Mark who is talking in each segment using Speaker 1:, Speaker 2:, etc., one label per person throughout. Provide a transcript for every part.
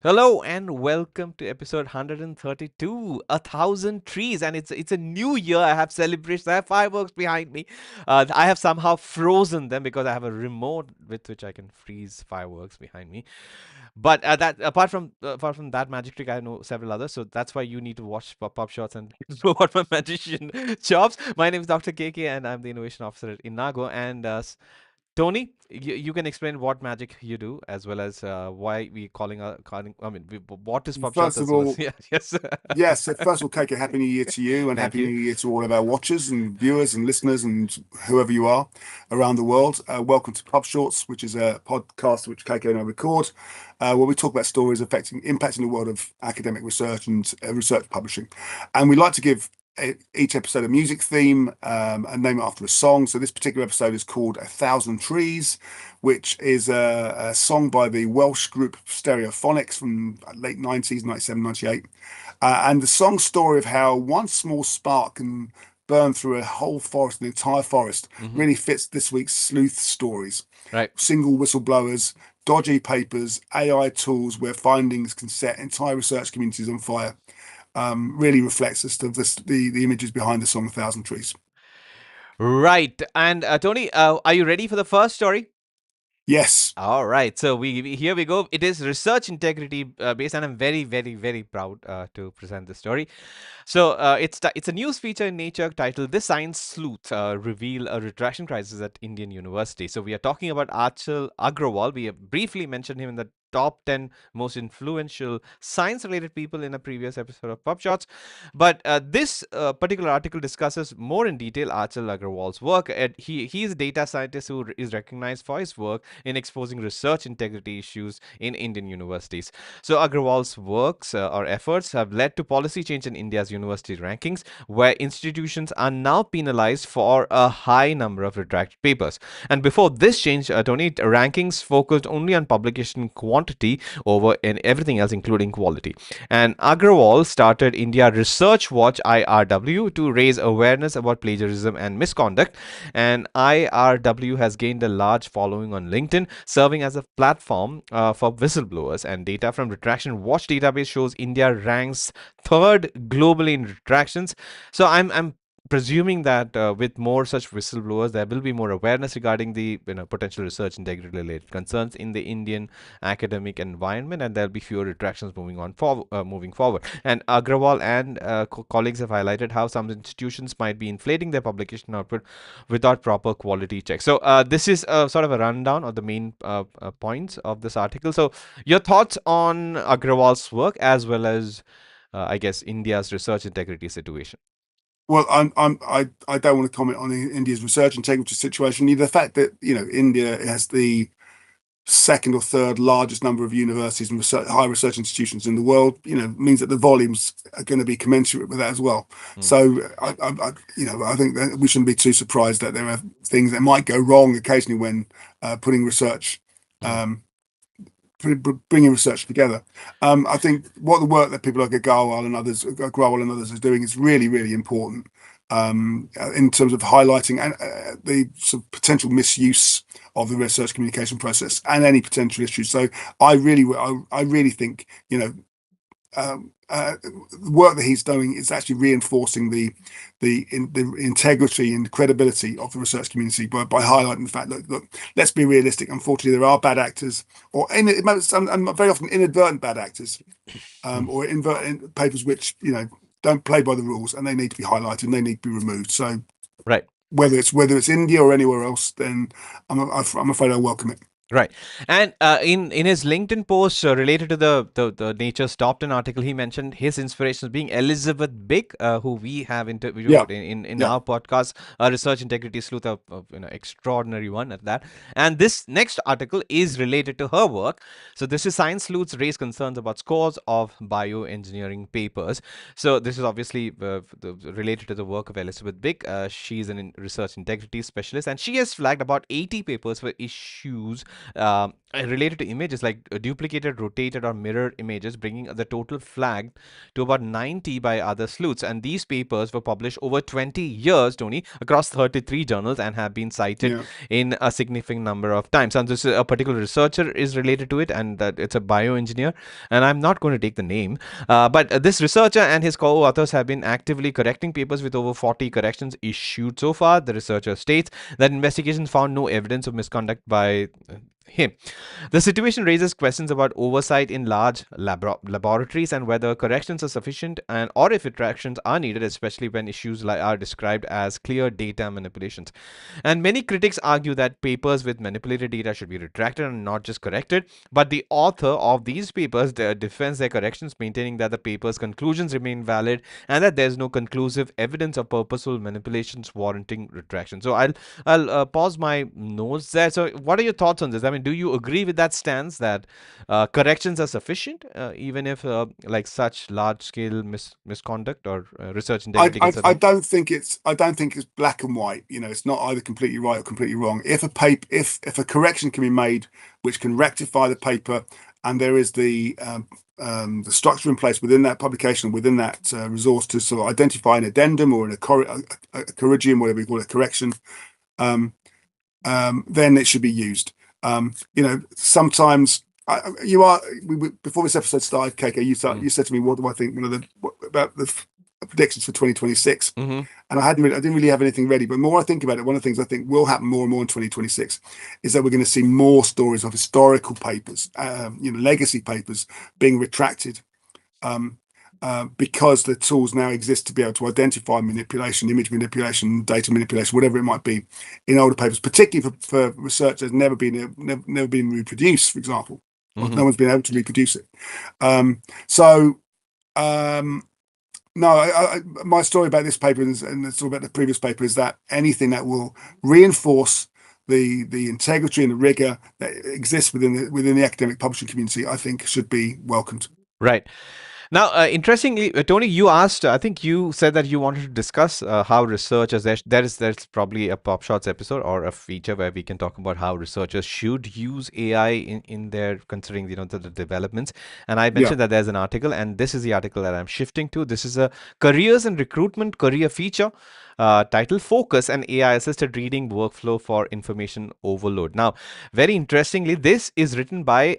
Speaker 1: Hello and welcome to episode 132, 1,000 trees, and it's a new year. I have celebrations. I have fireworks behind me. I have somehow frozen them because I have a remote with which I can freeze fireworks behind me. But that apart from that magic trick, I know several others. So that's why you need to watch pop shots and know what my magician chops. My name is Dr. KK, and I'm the innovation officer at Inago. And Tony, you can explain what magic you do as well as why we calling. I mean, what is pop shots
Speaker 2: First of
Speaker 1: as well as
Speaker 2: all,
Speaker 1: yeah, yes.
Speaker 2: yes, first of all, Kate, a happy new year to you and
Speaker 1: Thank
Speaker 2: happy
Speaker 1: you.
Speaker 2: new year to all of our watchers and viewers and listeners and whoever you are around the world. Welcome to PubShorts, which is a podcast which Kate and I record, where we talk about stories impacting the world of academic research and research publishing. And we like to give each episode a music theme and name it after a song. So this particular episode is called "A Thousand Trees," which is a song by the Welsh group Stereophonics from late 90s, 97, 98. And the song story of how one small spark can burn through a whole forest, an entire forest,
Speaker 1: Hmm.
Speaker 2: really fits this week's sleuth stories.
Speaker 1: Right.
Speaker 2: Single whistleblowers, dodgy papers, AI tools where findings can set entire research communities on fire. Really reflects the images behind the song "A Thousand Trees."
Speaker 1: Right. And Tony, are you ready for the first story?
Speaker 2: Yes.
Speaker 1: All right, so here we go. It is research integrity based, and I'm very, very, very proud to present this story. So it's a news feature in Nature titled "This Science Sleuth Reveal a Retraction Crisis at Indian University." So we are talking about Achal Agrawal. We have briefly mentioned him in the top 10 most influential science-related people in a previous episode of PubShots. But this particular article discusses more in detail Achal Agrawal's work. And he is a data scientist who is recognized for his work in exposing research integrity issues in Indian universities. So Agrawal's works or efforts have led to policy change in India's university rankings, where institutions are now penalized for a high number of retracted papers. And before this change, Tony, rankings focused only on publication quantity over and everything else, including quality. And Agrawal started India Research Watch (IRW) to raise awareness about plagiarism and misconduct. And IRW has gained a large following on LinkedIn, serving as a platform for whistleblowers. And data from Retraction Watch database shows India ranks third globally in retractions. So I'm presuming that with more such whistleblowers, there will be more awareness regarding the potential research integrity related concerns in the Indian academic environment, and there'll be fewer retractions moving forward. And Agrawal and colleagues have highlighted how some institutions might be inflating their publication output without proper quality checks. So this is sort of a rundown of the main points of this article. So your thoughts on Agrawal's work as well as I guess India's research integrity situation.
Speaker 2: Well, I don't want to comment on India's research integrity situation. Either the fact that India has the second or third largest number of universities and high research institutions in the world, means that the volumes are going to be commensurate with that as well.
Speaker 1: Mm,
Speaker 2: So I think that we shouldn't be too surprised that there are things that might go wrong occasionally when putting research.
Speaker 1: mm,
Speaker 2: Um, bringing research together. I think what the work that people like Agrawal and others are doing is really, really important in terms of highlighting the sort of potential misuse of the research communication process and any potential issues. So I really think the work that he's doing is actually reinforcing the integrity and credibility of the research community by highlighting the fact that look, let's be realistic. Unfortunately, there are bad actors, and very often inadvertent bad actors,
Speaker 1: mm.
Speaker 2: or inadvertent papers which don't play by the rules, and they need to be highlighted and they need to be removed. So
Speaker 1: Right.
Speaker 2: whether it's India or anywhere else, then I'm afraid I welcome it.
Speaker 1: Right, and in his LinkedIn post related to the Nature's Top 10 article, he mentioned his inspirations being Elizabeth Big, who we have
Speaker 2: Yeah,
Speaker 1: interviewed in
Speaker 2: yeah.
Speaker 1: our podcast, a research integrity sleuth, of extraordinary one at that. And this next article is related to her work. So this is Science Sleuths raise concerns about scores of bioengineering papers. So this is obviously related to the work of Elizabeth Big. She's an research integrity specialist, and she has flagged about 80 papers for issues related to images like duplicated, rotated, or mirrored images, bringing the total flagged to about 90 by other sleuths. And these papers were published over 20 years, Tony, across 33 journals and have been cited
Speaker 2: Yeah.
Speaker 1: in a significant number of times. And this is a particular researcher is related to it, and it's a bioengineer. And I'm not going to take the name, but this researcher and his co-authors have been actively correcting papers with over 40 corrections issued so far. The researcher states that investigations found no evidence of misconduct by him. The situation raises questions about oversight in large laboratories and whether corrections are sufficient and or if corrections are needed, especially when issues are described as clear data manipulations. And many critics argue that papers with manipulated data should be retracted and not just corrected. But the author of these papers defends their corrections, maintaining that the paper's conclusions remain valid and that there's no conclusive evidence of purposeful manipulations warranting retraction. So I'll pause my notes there. So what are your thoughts on this? I mean, do you agree with that stance that corrections are sufficient, even if like such large scale misconduct or research integrity gets
Speaker 2: I
Speaker 1: attacked?
Speaker 2: don't think it's black and white. You know, it's not either completely right or completely wrong. If a correction can be made which can rectify the paper, and there is the structure in place within that publication, within that resource to sort of identify an addendum or a corrigium, whatever you call it, correction, um, then it should be used. You know, sometimes you are before this episode started, KK.
Speaker 1: Mm.
Speaker 2: You said to me, "What do I think?" About the predictions for 2026,
Speaker 1: Mm-hmm.
Speaker 2: and I didn't really have anything ready. But more I think about it, one of the things I think will happen more and more in 2026 is that we're going to see more stories of historical papers, you know, legacy papers being retracted. Um, because the tools now exist to be able to identify manipulation, image manipulation, data manipulation, whatever it might be, in older papers, particularly for research that's never been reproduced, for example, or
Speaker 1: Mm-hmm.
Speaker 2: no one's been able to reproduce it. So no, my story about this paper and the story about the previous paper is that anything that will reinforce the integrity and the rigor that exists within the academic publishing community, I think, should be welcomed.
Speaker 1: Right. Now, interestingly, Tony, you asked. I think you said that you wanted to discuss how researchers. There's probably a Pop Shots episode or a feature where we can talk about how researchers should use AI in their considering the developments. And I
Speaker 2: Yeah.
Speaker 1: mentioned that there's an article, and this is the article that I'm shifting to. This is a careers and recruitment career feature. Title Focus and AI assisted reading workflow for information overload. Now, very interestingly, this is written by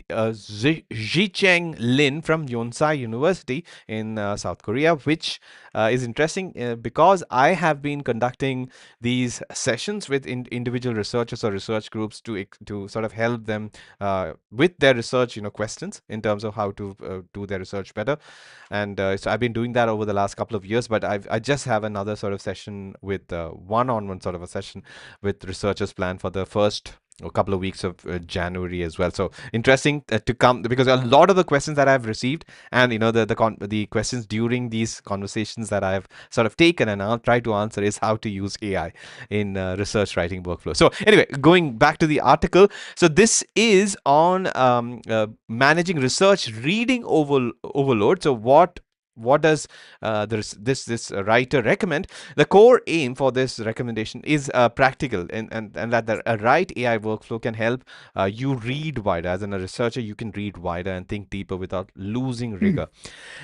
Speaker 1: Ji-Cheng Lin from Yonsei University in South Korea, which is interesting because I have been conducting these sessions with individual researchers or research groups to sort of help them with their research, questions in terms of how to do their research better. And so I've been doing that over the last couple of years, but I just have another sort of session with one-on-one sort of a session with researchers planned for the first a couple of weeks of January as well. So interesting to come because a lot of the questions that I've received and the questions during these conversations that I've sort of taken and I'll try to answer is how to use AI in research writing workflow. So anyway, going back to the article, so this is on managing research reading overload. So what does this writer recommend? The core aim for this recommendation is practical, and that the right AI workflow can help you read wider. As a researcher, you can read wider and think deeper without losing rigor.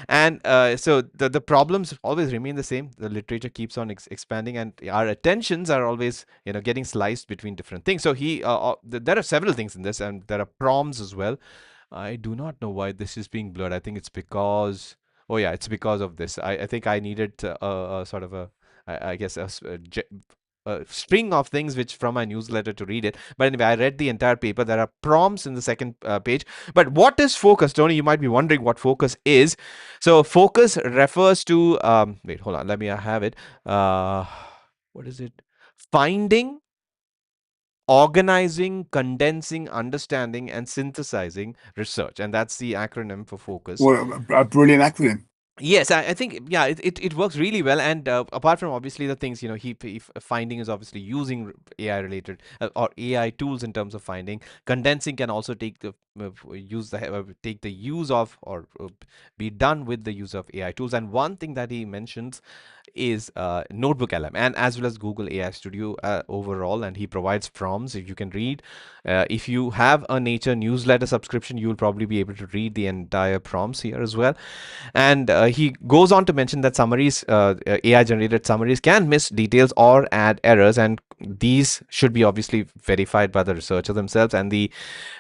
Speaker 1: And so the problems always remain the same. The literature keeps on expanding, and our attentions are always getting sliced between different things. So there are several things in this, and there are prompts as well. I do not know why this is being blurred. I think it's because, oh yeah, it's because of this. I think I needed a sort of I guess a string of things which from my newsletter to read it. But anyway, I read the entire paper. There are prompts in the second page. But what is focus, Tony? You might be wondering what focus is. So focus refers to wait, hold on, let me have it. What is it? Finding, organizing, condensing, understanding, and synthesizing research. And that's the acronym for focus.
Speaker 2: What a brilliant acronym.
Speaker 1: Yes, I think yeah, it works really well. And apart from obviously the things he finding is obviously using AI related or AI tools in terms of finding. Condensing can also take the take the use of or be done with the use of AI tools. And one thing that he mentions is Notebook LM, and as well as Google AI Studio overall. And he provides prompts if you can read. If you have a Nature newsletter subscription, you will probably be able to read the entire prompts here as well. And he goes on to mention that summaries, AI generated summaries, can miss details or add errors, and these should be obviously verified by the researcher themselves. And the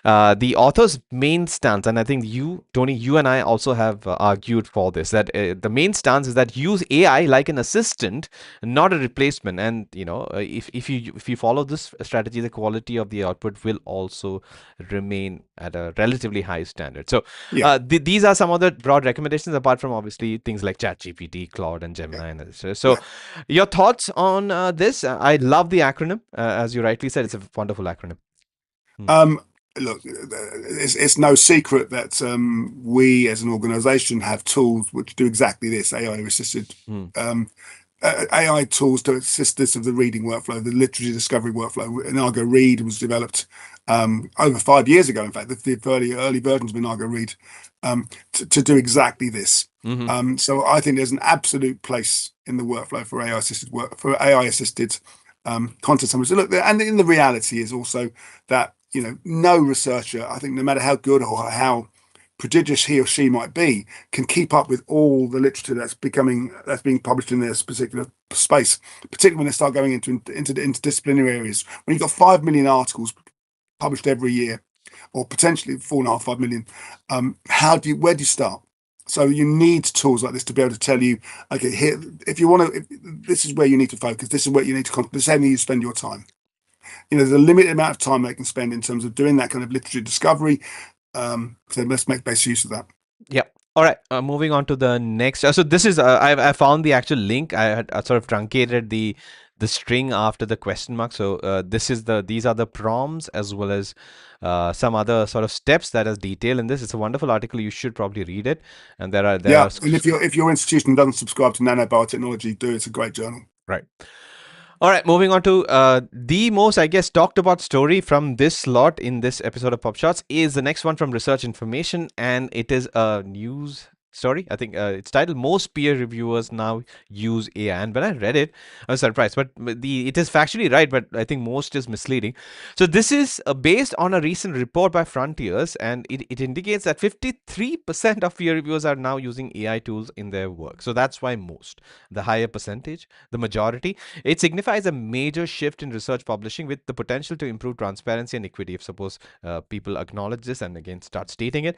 Speaker 1: author's main stance, and I think you, Tony, you and I also have argued for this, that the main stance is that use AI like an assistant, not a replacement. And if you follow this strategy, the quality of the output will also remain at a relatively high standard. So
Speaker 2: Yeah,
Speaker 1: these are some of the broad recommendations, apart from obviously things like ChatGPT, Claude, and
Speaker 2: yeah,
Speaker 1: Gemini, and others. So
Speaker 2: yeah.
Speaker 1: your thoughts on this? I love the acronym, as you rightly said. It's a wonderful acronym. Hmm.
Speaker 2: Um, Look, it's no secret that we as an organization have tools which do exactly this, AI assisted
Speaker 1: Hmm.
Speaker 2: um, AI tools to assist us of the reading workflow, the literature discovery workflow. Nago Read was developed over 5 years ago. In fact, the early versions of Nago Read to do exactly this.
Speaker 1: Mm-hmm.
Speaker 2: So I think there's an absolute place in the workflow for AI assisted work for AI assisted content summaries. So look, and the reality is also that no researcher, I think, no matter how good or how prodigious he or she might be, can keep up with all the literature that's being published in this particular space, particularly when they start going into the interdisciplinary areas. When you've got 5 million articles published every year, or potentially 4.5, 5 million, where do you start? So you need tools like this to be able to tell you, okay, here, if you want to, this is where you need to focus. This is where you need to, this is how you spend your time. There's a limited amount of time they can spend in terms of doing that kind of literature discovery. So let's make best use of that.
Speaker 1: Yeah. All right. Moving on to the next. So this is I found the actual link. I had sort of truncated the string after the question mark. So these are the prompts, as well as some other sort of steps that is detailed in this. It's a wonderful article. You should probably read it. And there
Speaker 2: Yeah,
Speaker 1: are
Speaker 2: and if your institution doesn't subscribe to nanobiotechnology, do it's a great journal.
Speaker 1: right. All right, moving on to the most, I guess, talked about story from this slot in this episode of PubShorts is the next one from Research Information, and it is a news story. I think it's titled "Most Peer Reviewers Now Use AI." And when I read it, I was surprised. But it is factually right, but I think most is misleading. So this is based on a recent report by Frontiers, and it indicates that 53% of peer reviewers are now using AI tools in their work. So that's why most, the higher percentage, the majority. It signifies a major shift in research publishing with the potential to improve transparency and equity. If suppose people acknowledge this and again start stating it.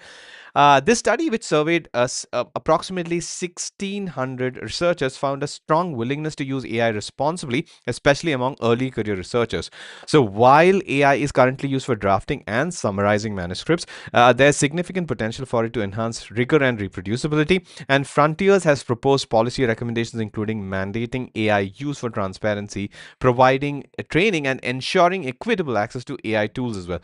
Speaker 1: This study, which surveyed approximately 1,600 researchers, found a strong willingness to use AI responsibly, especially among early career researchers. So, while AI is currently used for drafting and summarizing manuscripts, there's significant potential for it to enhance rigor and reproducibility. And Frontiers has proposed policy recommendations, including mandating AI use for transparency, providing training, and ensuring equitable access to AI tools as well.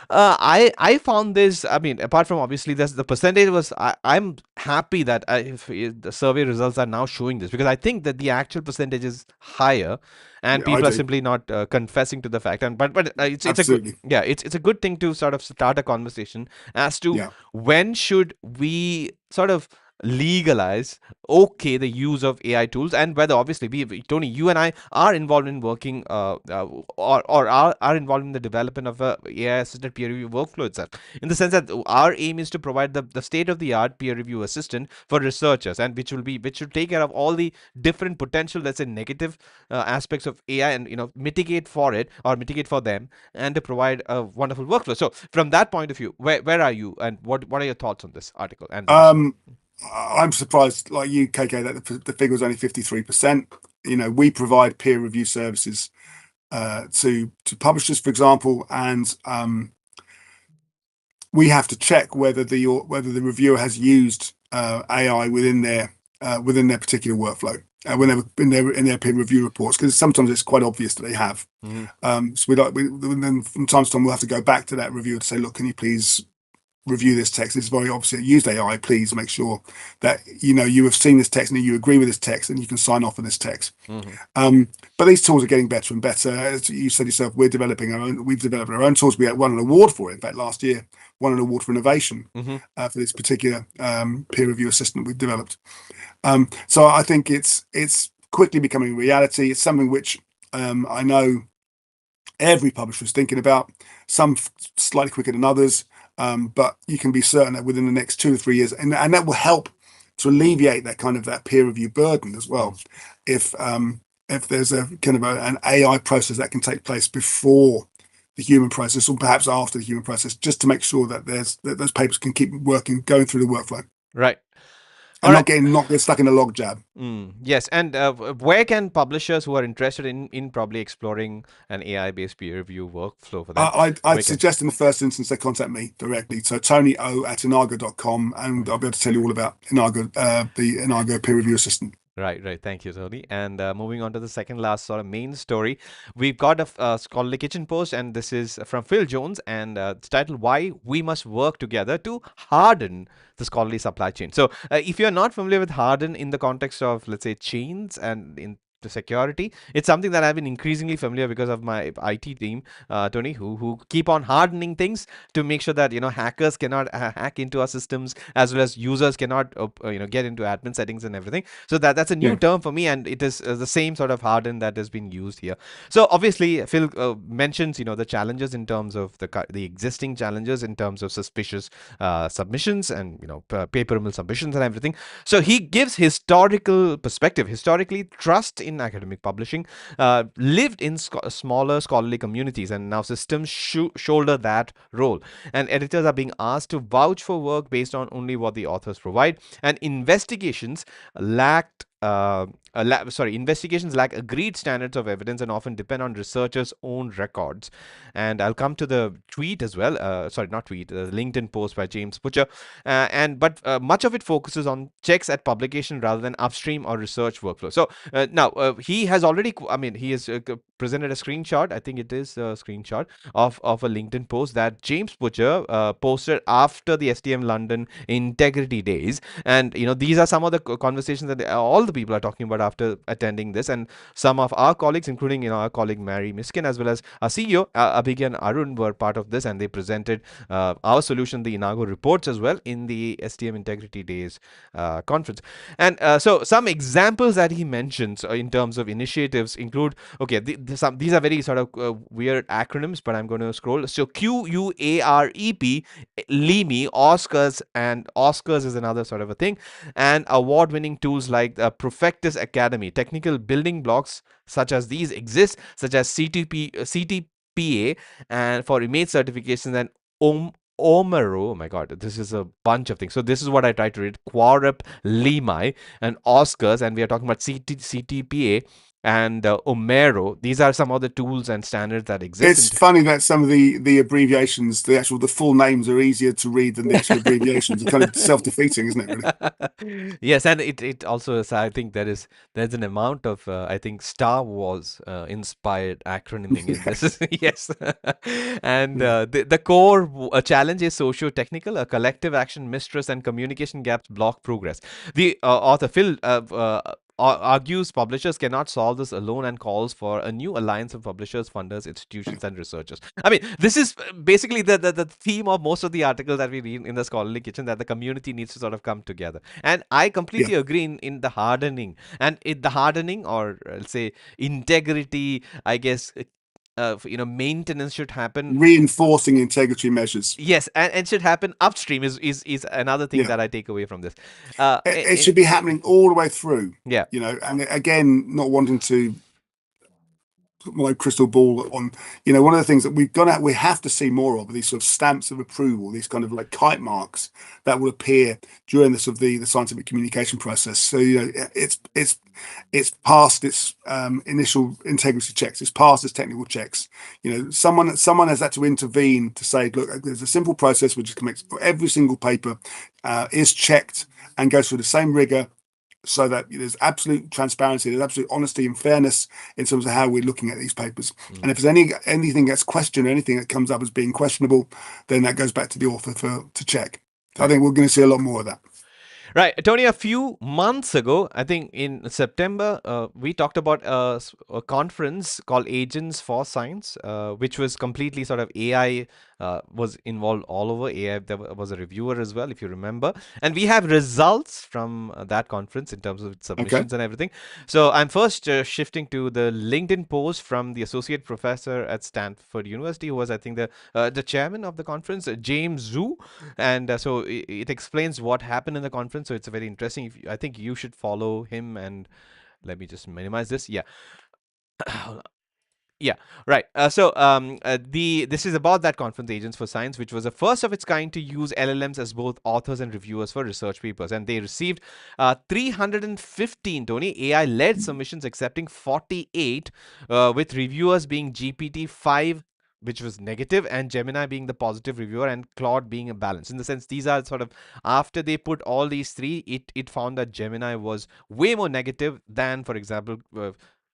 Speaker 1: I found this. I mean, apart from obviously this, the percentage was. I'm happy that if the survey results are now showing this, because I think that the actual percentage is higher, and
Speaker 2: Yeah, I
Speaker 1: people are
Speaker 2: do.
Speaker 1: simply not confessing to the fact. And but it's a good,
Speaker 2: Absolutely.
Speaker 1: yeah, it's a good thing to sort of start a conversation as to
Speaker 2: Yeah.
Speaker 1: when should we sort of legalize the use of AI tools, and whether obviously Tony, you and I are involved in working or are involved in the development of a AI assisted peer review workflow itself, in the sense that our aim is to provide the state of the art peer review assistant for researchers, and which should take care of all the different potential, let's say, negative aspects of AI, and mitigate for it, or mitigate for them, and to provide a wonderful workflow. So from that point of view, where are you, and what are your thoughts on this article and the research?
Speaker 2: Um, I'm surprised, like you, KK, that the figure was only 53%. We provide peer review services to publishers, for example, and we have to check whether the reviewer has used AI within their particular workflow when they're in their peer review reports, because sometimes it's quite obvious that they have.
Speaker 1: Mm-hmm.
Speaker 2: So then from time to time we'll have to go back to that reviewer to say, look, can you please review this text? This is very obviously used AI. Please make sure that you have seen this text and you agree with this text and you can sign off on this text.
Speaker 1: Mm-hmm.
Speaker 2: But these tools are getting better and better. As you said yourself, we've developed our own tools. We won an award for it. In fact, last year, won an award for innovation
Speaker 1: Mm-hmm.
Speaker 2: for this particular peer review assistant we've developed. So I think it's quickly becoming a reality. It's something which I know every publisher is thinking about, some slightly quicker than others, but you can be certain that within the next 2 to 3 years, and that will help to alleviate that kind of that peer review burden as well.
Speaker 1: Mm.
Speaker 2: If if there's a kind of an AI process that can take place before the human process, or perhaps after the human process, just to make sure that those papers can keep working, going through the workflow,
Speaker 1: Right. All
Speaker 2: and
Speaker 1: right.
Speaker 2: not get stuck in a log jab.
Speaker 1: Yes, and where can publishers who are interested in probably exploring an AI-based peer review workflow for them,
Speaker 2: I'd
Speaker 1: where can?
Speaker 2: suggest in the first instance they contact me directly. So tonyo@inago.com, and I'll be able to tell you all about Inago, the Inago peer review assistant.
Speaker 1: Right, right. Thank you, Tony. And moving on to the second last sort of main story, we've got a scholarly kitchen post, and this is from Phil Jones, and it's titled "Why We Must Work Together to Harden the Scholarly Supply Chain." So, if you're not familiar with harden in the context of, let's say, chains and in the security, it's something that I've been increasingly familiar because of my IT team, Tony, who keep on hardening things to make sure that hackers cannot hack into our systems, as well as users cannot get into admin settings and everything. So that's a new
Speaker 2: Yeah,
Speaker 1: term for me, and it is the same sort of harden that has been used here. So obviously Phil mentions the challenges in terms of the existing challenges in terms of suspicious submissions and paper mill submissions and everything. So he gives historical perspective. Historically, trust in academic publishing lived in smaller scholarly communities, and now systems shoulder that role, and editors are being asked to vouch for work based on only what the authors provide, and investigations lack agreed standards of evidence and often depend on researchers' own records. And I'll come to the tweet as well. Sorry, not tweet. The LinkedIn post by James Butcher, and but much of it focuses on checks at publication rather than upstream or research workflow. So now he has already. I mean, he has presented a screenshot. I think it is a screenshot of a LinkedIn post that James Butcher posted after the STM London Integrity Days, and these are some of the conversations that all the people are talking about after attending this, and some of our colleagues, including our colleague Mary Miskin, as well as our CEO Abhigya and Arun, were part of this, and they presented our solution, the Inago reports, as well in the STM Integrity Days conference. And so some examples that he mentions in terms of initiatives include, okay, these are very sort of weird acronyms, but I'm going to scroll. So QUAREP, LEMI, Oscars, and Oscars is another sort of a thing, and award-winning tools like the Profectus Academy. Technical building blocks such as these exist, such as CTPA, and for image certifications, and Omero. Oh my god, this is a bunch of things. So this is what I try to read: Quarep, Lemai, and Oscars, and we are talking about CTPA and Omero. These are some of the tools and standards that exist
Speaker 2: it's
Speaker 1: in.
Speaker 2: funny that some of the abbreviations, the full names, are easier to read than the actual abbreviations. It's kind of self-defeating, isn't it? Really?
Speaker 1: Yes, and it also is, I think there's an amount of I think Star Wars inspired acronyming in
Speaker 2: Yeah,
Speaker 1: this. Yes, and
Speaker 2: yeah.
Speaker 1: the core challenge is socio-technical, a collective action, mistrust, and communication gaps block progress. The author Phil argues publishers cannot solve this alone and calls for a new alliance of publishers, funders, institutions, and researchers. I mean, this is basically the theme of most of the articles that we read in the scholarly kitchen, that the community needs to sort of come together. And I
Speaker 2: Yeah.
Speaker 1: completely agree in the hardening, and in the hardening, or let's say integrity, I guess. Maintenance should happen.
Speaker 2: Reinforcing integrity measures.
Speaker 1: Yes, and should happen upstream is another thing
Speaker 2: Yeah.
Speaker 1: that I take away from this. Uh,
Speaker 2: It
Speaker 1: i-
Speaker 2: should be happening all the way through,
Speaker 1: yeah.
Speaker 2: and again, not wanting to put my crystal ball on, one of the things that we have to see more of are these sort of stamps of approval, these kind of like kite marks that will appear during the sort of the scientific communication process. So it's past its initial integrity checks, it's past its technical checks. Someone has had to intervene to say, look, there's a simple process which makes every single paper is checked and goes through the same rigor, so that there's absolute transparency, there's absolute honesty and fairness in terms of how we're looking at these papers. And
Speaker 1: Mm,
Speaker 2: if there's anything that's questioned, anything that comes up as being questionable, then that goes back to the author to check. So I
Speaker 1: right.
Speaker 2: think we're going to see a lot more of that.
Speaker 1: Right, Tony, a few months ago, I think in September, we talked about a conference called Agents for Science, which was completely sort of AI was involved all over. AI, there was a reviewer as well, if you remember. And we have results from that conference in terms of its
Speaker 2: Okay.
Speaker 1: submissions and everything. So I'm first shifting to the LinkedIn post from the associate professor at Stanford University, who was, I think, the chairman of the conference, James Zhu. And so it explains what happened in the conference. So it's very interesting. I think you should follow him. And let me just minimize this. Yeah. Yeah, right. The this is about that conference, Agents for Science, which was the first of its kind to use LLMs as both authors and reviewers for research papers, and they received 315 Tony AI-led submissions, accepting 48, with reviewers being GPT-5, which was negative, and Gemini being the positive reviewer, and Claude being a balance. In the sense, these are sort of after they put all these three, it found that Gemini was way more negative than, for example,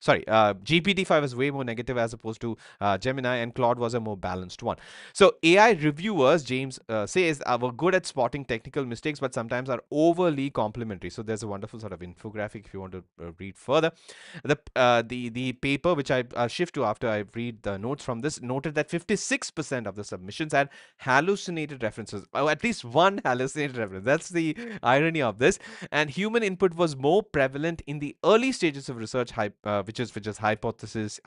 Speaker 1: GPT-5 is way more negative as opposed to Gemini, and Claude was a more balanced one. So AI reviewers, James says, were good at spotting technical mistakes, but sometimes are overly complimentary. So there's a wonderful sort of infographic if you want to read further. The paper, which I'll shift to after I read the notes from this, noted that 56% of the submissions had hallucinated references, or at least one hallucinated reference. That's the irony of this. And human input was more prevalent in the early stages of research, which is hypotheses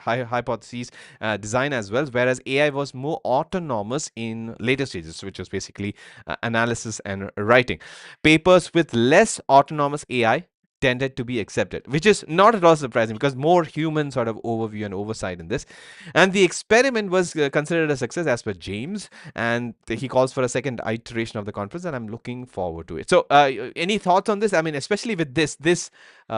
Speaker 1: design as well, whereas AI was more autonomous in later stages, which was basically analysis and writing. Papers with less autonomous AI tended to be accepted, which is not at all surprising because more human sort of overview and oversight in this. And the experiment was considered a success as per James, and he calls for a second iteration of the conference, and I'm looking forward to it. So, any thoughts on this? I mean, especially with this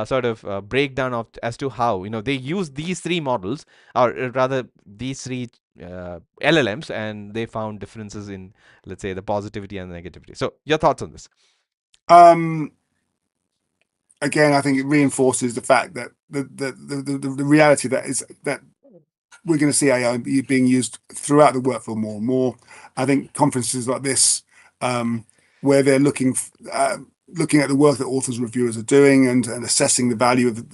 Speaker 1: sort of breakdown of as to how they use these three models, or rather these three LLMs, and they found differences in, let's say, the positivity and the negativity. So, your thoughts on this?
Speaker 2: Um, Again, I think it reinforces the fact that the reality that is that we're going to see AI being used throughout the workflow more and more. I think conferences like this, um, where they're looking at the work that authors and reviewers are doing and assessing the value of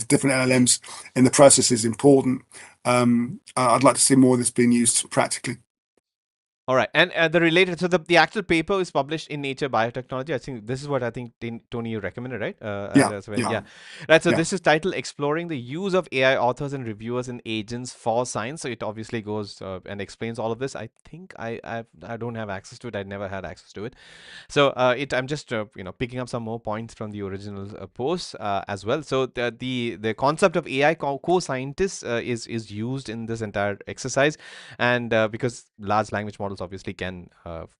Speaker 2: different LLMs in the process is important. I'd like to see more of this being used practically.
Speaker 1: All right, and the related, so the actual paper is published in Nature Biotechnology. I think this is what I think Tony you recommended, right?
Speaker 2: Yeah,
Speaker 1: Yeah, right. So
Speaker 2: yeah.
Speaker 1: this is titled "Exploring the Use of AI Authors and Reviewers and Agents for Science." So it obviously goes and explains all of this. I think I don't have access to it. I never had access to it. So I'm just picking up some more points from the original post as well. So the concept of AI co-scientists is used in this entire exercise, and because large language models obviously can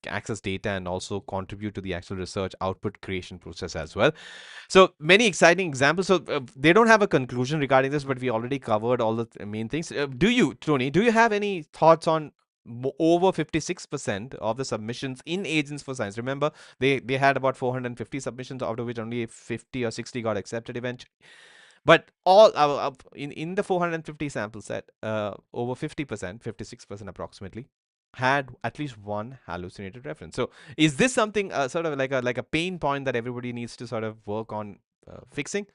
Speaker 1: access data and also contribute to the actual research output creation process as well. So many exciting examples. So they don't have a conclusion regarding this, but we already covered all the main things. Do you, Tony? Do you have any thoughts on over 56% of the submissions in Agents for Science? Remember, they had about 450 submissions, out of which only 50 or 60 got accepted eventually. But all in the 450 sample set, over 50%, 56% approximately, had at least one hallucinated reference. So is this something sort of like a pain point that everybody needs to sort of work on fixing,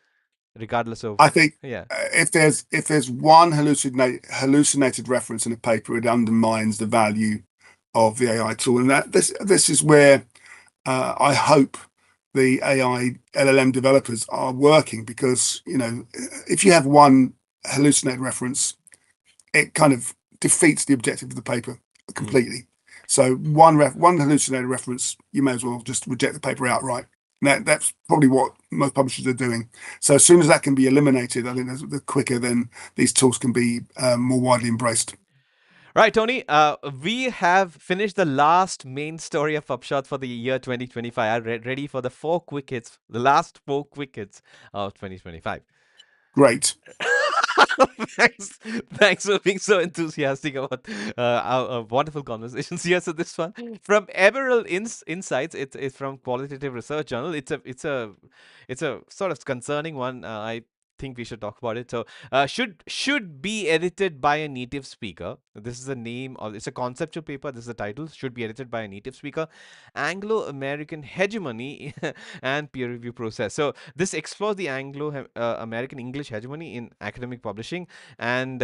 Speaker 1: regardless of
Speaker 2: I think
Speaker 1: yeah.
Speaker 2: if there's one hallucinated reference in a paper, it undermines the value of the AI tool, and that this is where I hope the AI LLM developers are working, because if you have one hallucinated reference, it kind of defeats the objective of the paper
Speaker 1: Mm.
Speaker 2: completely. So one hallucinated reference, you may as well just reject the paper outright. And that's probably what most publishers are doing. So as soon as that can be eliminated, I think the quicker then these tools can be more widely embraced.
Speaker 1: Right, Tony. We have finished the last main story of PubShot for the year 2025. I'm ready for the four quick hits, the last four quick hits of 2025.
Speaker 2: Great.
Speaker 1: thanks, thanks for being so enthusiastic about our wonderful conversations here. So this one from Emerald Insights. It's from Qualitative Research Journal. It's a sort of concerning one. I think we should talk about it. So should be edited by a native speaker. This is the name of it's a conceptual paper. This is the title. Should be edited by a native speaker. Anglo-American hegemony and peer review process. So this explores the Anglo-American English hegemony in academic publishing, and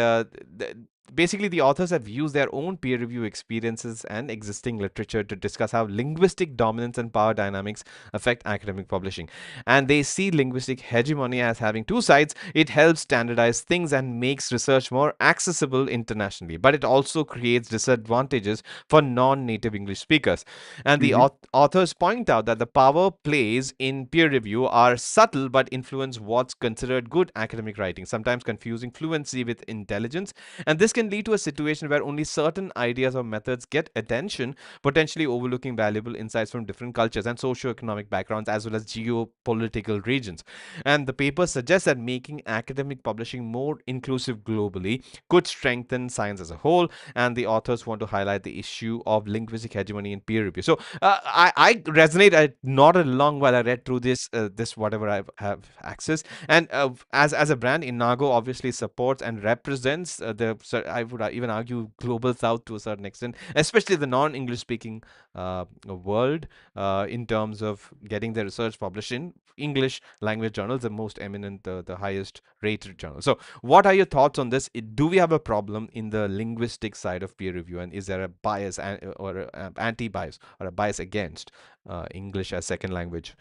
Speaker 1: basically the authors have used their own peer review experiences and existing literature to discuss how linguistic dominance and power dynamics affect academic publishing. And they see linguistic hegemony as having two sides. It helps standardize things and makes research more accessible internationally, but it also creates disadvantages for non-native English speakers. And the
Speaker 2: Hmm.
Speaker 1: authors point out that the power plays in peer review are subtle but influence what's considered good academic writing, sometimes confusing fluency with intelligence. And this can lead to a situation where only certain ideas or methods get attention, potentially overlooking valuable insights from different cultures and socio-economic backgrounds as well as geopolitical regions. And the paper suggests that making academic publishing more inclusive globally could strengthen science as a whole. And the authors want to highlight the issue of linguistic hegemony in peer review. So I resonate. I nodded along while I read through this whatever I have access. And as a brand, Inago obviously supports and represents I would even argue global South to a certain extent, especially the non-English speaking world, in terms of getting their research published in English language journals, the most eminent, the highest rated journals. So, what are your thoughts on this? Do we have a problem in the linguistic side of peer review, and is there a bias or anti-bias or a bias against English as second language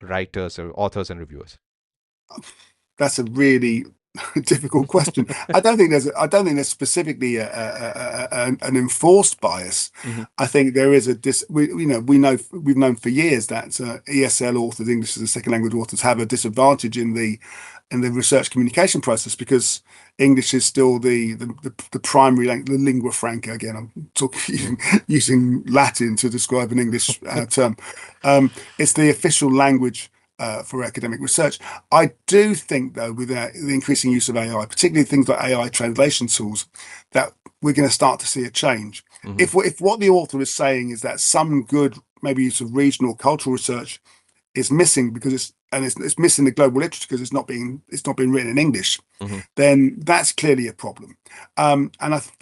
Speaker 1: writers or authors and reviewers?
Speaker 2: That's a really difficult question. I don't think there's specifically an enforced bias.
Speaker 1: Hmm.
Speaker 2: I think there is a we've known for years that ESL authors, English as a second language authors, have a disadvantage in the research communication process because English is still the primary language, the lingua franca. Again, I'm talking
Speaker 1: Mm.
Speaker 2: using Latin to describe an English term. It's the official language for academic research. I do think, though, with the increasing use of AI, particularly things like AI translation tools, that we're going to start to see a change.
Speaker 1: Hmm.
Speaker 2: If what the author is saying is that some good, maybe use of regional cultural research is missing because it's missing the global literature because it's not being written in English,
Speaker 1: Hmm.
Speaker 2: then that's clearly a problem. And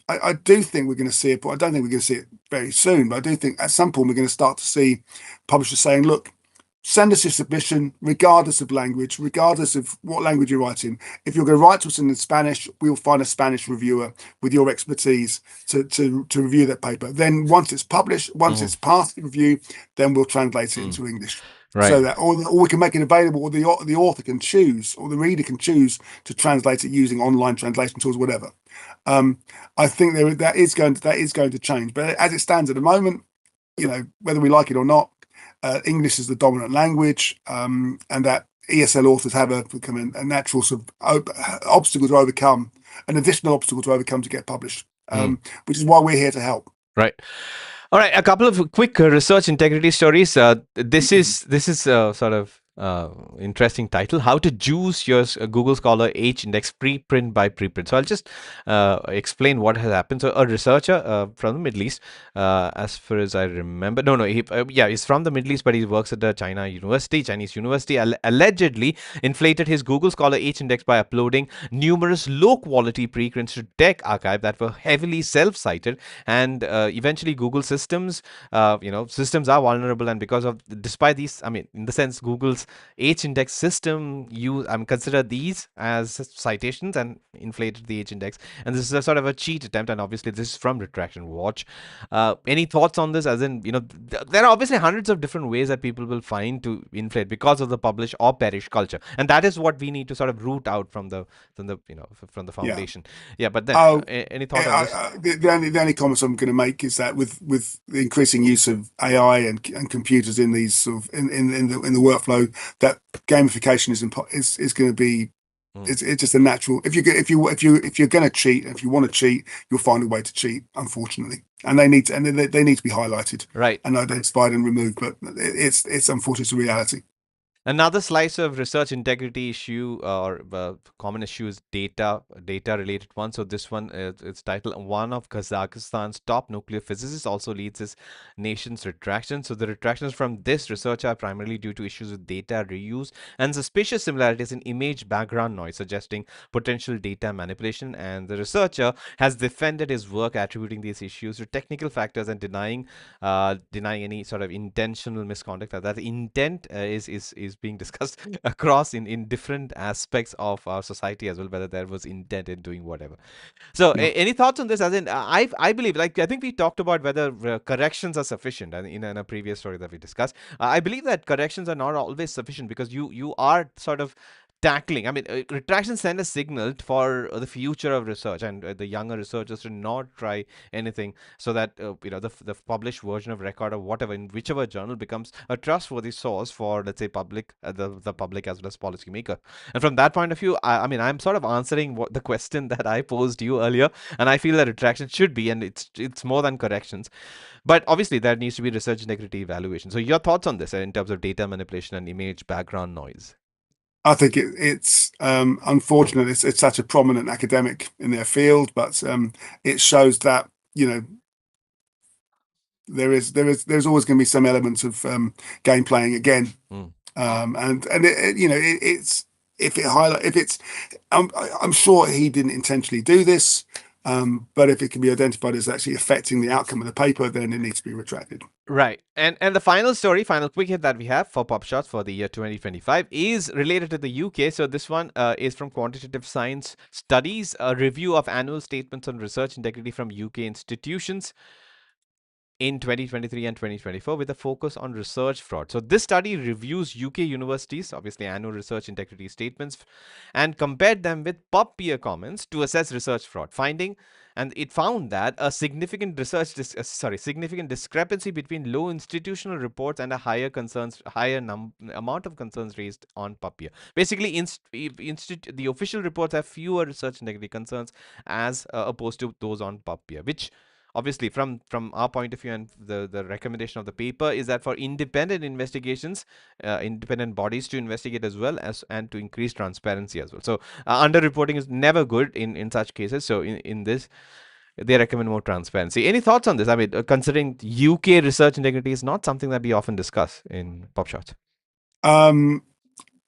Speaker 2: I do think we're going to see it, but I don't think we're going to see it very soon. But I do think at some point we're going to start to see publishers saying, look, send us your submission, regardless of language, regardless of what language you're writing. If you're going to write to us in Spanish, we'll find a Spanish reviewer with your expertise to review that paper. Then once it's published, once
Speaker 1: Hmm.
Speaker 2: it's passed the review, then we'll translate it
Speaker 1: Mm.
Speaker 2: into English.
Speaker 1: Right.
Speaker 2: So that, or we can make it available, or the author can choose, or the reader can choose to translate it using online translation tools, whatever. Um, I think that is going to change, but as it stands at the moment, whether we like it or not, English is the dominant language, and that ESL authors have become a natural sort of obstacle to overcome, an additional obstacle to overcome to get published,
Speaker 1: Mm.
Speaker 2: which is why we're here to help.
Speaker 1: Right. All right, a couple of quick research integrity stories. This is sort of interesting title: How to Juice Your Google Scholar H Index Preprint by Preprint. So I'll just explain what has happened. So a researcher from the Middle East, as far as I remember, no, yeah, he's from the Middle East, but he works at the Chinese university. Allegedly inflated his Google Scholar H Index by uploading numerous low-quality preprints to Tech Archive that were heavily self-cited, and eventually Google systems are vulnerable, and because of despite these, I mean, in the sense Google's H-index system consider these as citations and inflated the H-index, and this is a sort of a cheat attempt, and obviously this is from Retraction Watch. Any thoughts on this? As in, there are obviously hundreds of different ways that people will find to inflate because of the publish or perish culture, and that is what we need to sort of root out from the
Speaker 2: Yeah.
Speaker 1: foundation. Yeah, but then
Speaker 2: Oh,
Speaker 1: any thought on this?
Speaker 2: the only comments I'm going to make is that with the increasing use of AI and computers in these sort of in the workflow, that gamification is going to be
Speaker 1: Mm.
Speaker 2: it's just a natural. If you're going to cheat, if you want to cheat, you'll find a way to cheat. Unfortunately, and they need to be highlighted
Speaker 1: Right.
Speaker 2: and identified and removed. But it's unfortunately it's a reality.
Speaker 1: Another slice of research integrity issue or common issue is data related one. So this one it's titled one of Kazakhstan's top nuclear physicists also leads his nation's retraction. So the retractions from this research are primarily due to issues with data reuse and suspicious similarities in image background noise, suggesting potential data manipulation. And the researcher has defended his work, attributing these issues to technical factors and denying any sort of intentional misconduct. That intent is being discussed across in different aspects of our society as well, whether there was intent in doing whatever. So,
Speaker 2: Yeah.
Speaker 1: any thoughts on this? As in, I believe, like I think we talked about whether corrections are sufficient in a previous story that we discussed. I believe that corrections are not always sufficient because you are sort of tackling. I mean, retractions send a signal for the future of research and the younger researchers to not try anything, so that the published version of record or whatever in whichever journal becomes a trustworthy source for, let's say, the public as well as policymaker. And from that point of view, I mean, I'm sort of answering what the question that I posed you earlier, and I feel that retraction should be, and it's more than corrections. But obviously, there needs to be research integrity evaluation. So, your thoughts on this in terms of data manipulation and image background noise?
Speaker 2: I think it's unfortunate it's such a prominent academic in their field, but it shows that there's always going to be some elements of game playing again,
Speaker 1: Mm.
Speaker 2: and it's if it highlight if it's I'm sure he didn't intentionally do this, but if it can be identified as actually affecting the outcome of the paper, then it needs to be retracted.
Speaker 1: Right. And the final story, final quick hit that we have for PubShorts for the year 2025 is related to the UK. So this one is from Quantitative Science Studies, a review of annual statements on research integrity from UK institutions in 2023 and 2024 with a focus on research fraud. So this study reviews UK universities, obviously annual research integrity statements, and compared them with pub peer comments to assess research fraud finding. And it found that a significant discrepancy between low institutional reports and a higher amount of concerns raised on pub peer. Basically, the official reports have fewer research integrity concerns as opposed to those on pub peer, which obviously from our point of view and the recommendation of the paper is that for independent investigations, independent bodies to investigate as well as and to increase transparency as well. So underreporting is never good in such cases. So in this they recommend more transparency. Any thoughts on this? I mean, considering UK research integrity is not something that we often discuss in pop shots.
Speaker 2: Um,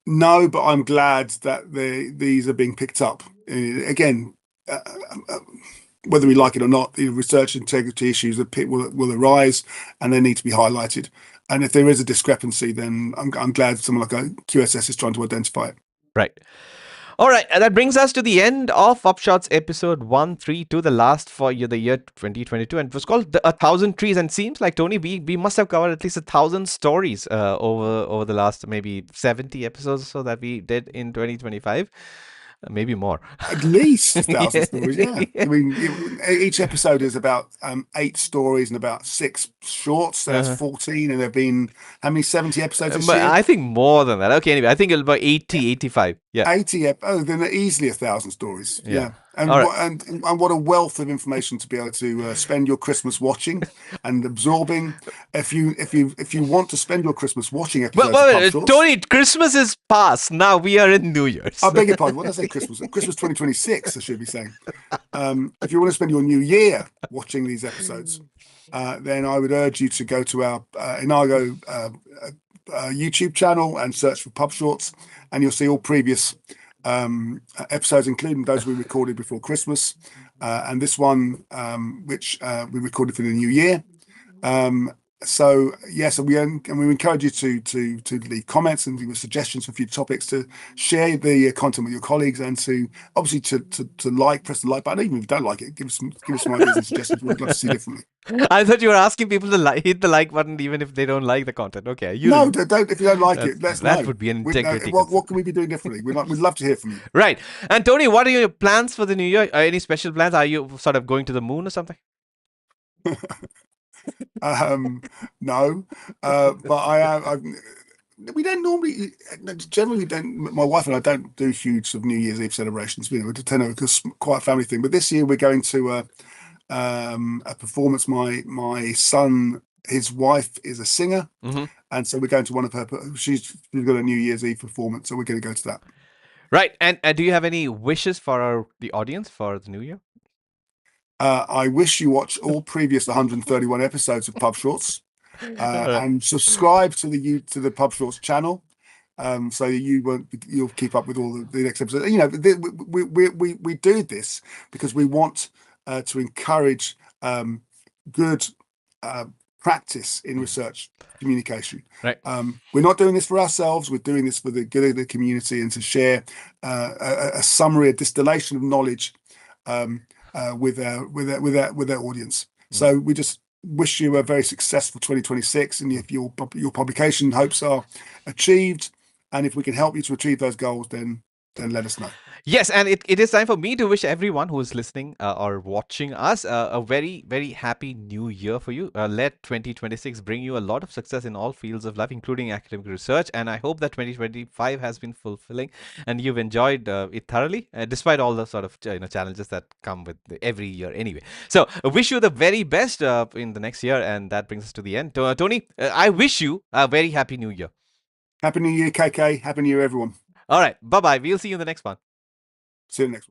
Speaker 2: no, but I'm glad that these are being picked up again. Uh, uh, whether we like it or not, the research integrity issues that will arise, and they need to be highlighted. And if there is a discrepancy, then I'm glad someone like a QSS is trying to identify it.
Speaker 1: Right. All right, and that brings us to the end of Upshots episode 132, the last for the year 2022, and it was called A Thousand Trees. And it seems like, Tony, we must have covered at least 1,000 stories over the last maybe 70 episodes or so that we did in 2025. Maybe more.
Speaker 2: At least a thousand
Speaker 1: Yeah.
Speaker 2: stories, yeah. I mean, each episode is about 8 stories and about 6 shorts. So that's
Speaker 1: Uh-huh.
Speaker 2: 14, and there've been how many 70 episodes this
Speaker 1: But
Speaker 2: year?
Speaker 1: I think more than that. Okay, anyway, I think it'll be about 80, 85. Yeah.
Speaker 2: 80 oh, then easily 1,000 stories.
Speaker 1: Yeah.
Speaker 2: Yeah.
Speaker 1: All
Speaker 2: And
Speaker 1: right.
Speaker 2: what a wealth of information to be able to spend your Christmas watching and absorbing. If you want to spend your Christmas watching episodes of Pub Shorts,
Speaker 1: Tony, Christmas is past. Now we are in New
Speaker 2: I
Speaker 1: Year's.
Speaker 2: beg your pardon. What did I say? Christmas 2026. I should be saying. If you want to spend your New Year watching these episodes, then I would urge you to go to our Inago YouTube channel and search for Pub Shorts, and you'll see all previous episodes, including those we recorded before Christmas, and this one, which we recorded for the New Year. So yes, and we encourage you to leave comments and give us suggestions for future topics, to share the content with your colleagues, and to obviously to press the like button. Even if you don't like it, give us some ideas and suggestions. We'd love to see differently.
Speaker 1: I thought you were asking people to hit the like button even if they don't like the content. Okay,
Speaker 2: No, don't. If you don't like it, let us
Speaker 1: that
Speaker 2: know.
Speaker 1: would be an
Speaker 2: We,
Speaker 1: integrity
Speaker 2: what
Speaker 1: concern.
Speaker 2: what can we be doing differently? We'd love to hear from you.
Speaker 1: Right. And Tony, what are your plans for the new year? Any special plans? Are you sort of going to the moon or something?
Speaker 2: Um, no, but we don't normally, generally don't. My wife and I don't do huge sort of New Year's Eve celebrations. We tend to, because quite a family thing. But this year we're going to a performance my son his wife is a singer,
Speaker 1: Hmm.
Speaker 2: and so we're going to one of her. She's got a New Year's Eve performance, so we're going to go to that.
Speaker 1: Right. And do you have any wishes for the audience for the new year?
Speaker 2: I wish you watch all previous 131 episodes of Pub Shorts,
Speaker 1: Right.
Speaker 2: and subscribe to the Pub Shorts channel, so you'll keep up with all the next episode. You know, we do this because we want to encourage good uh, practice in
Speaker 1: Mm.
Speaker 2: research communication.
Speaker 1: Right.
Speaker 2: We're not doing this for ourselves. We're doing this for the good of the community and to share a summary, a distillation of knowledge um, with our audience.
Speaker 1: Mm.
Speaker 2: So we just wish you a very successful 2026, and if your publication hopes are achieved, and if we can help you to achieve those goals, then let us know.
Speaker 1: Yes, and it is time for me to wish everyone who is listening or watching us a very, very happy new year for you. Let 2026 bring you a lot of success in all fields of life, including academic research. And I hope that 2025 has been fulfilling and you've enjoyed it thoroughly, despite all the sort of challenges that come with every year anyway. So I wish you the very best in the next year. And that brings us to the end. Tony, I wish you a very happy new year.
Speaker 2: Happy New Year, KK. Happy New Year, everyone.
Speaker 1: All right. Bye bye. We'll see you in the next one.
Speaker 2: See you next.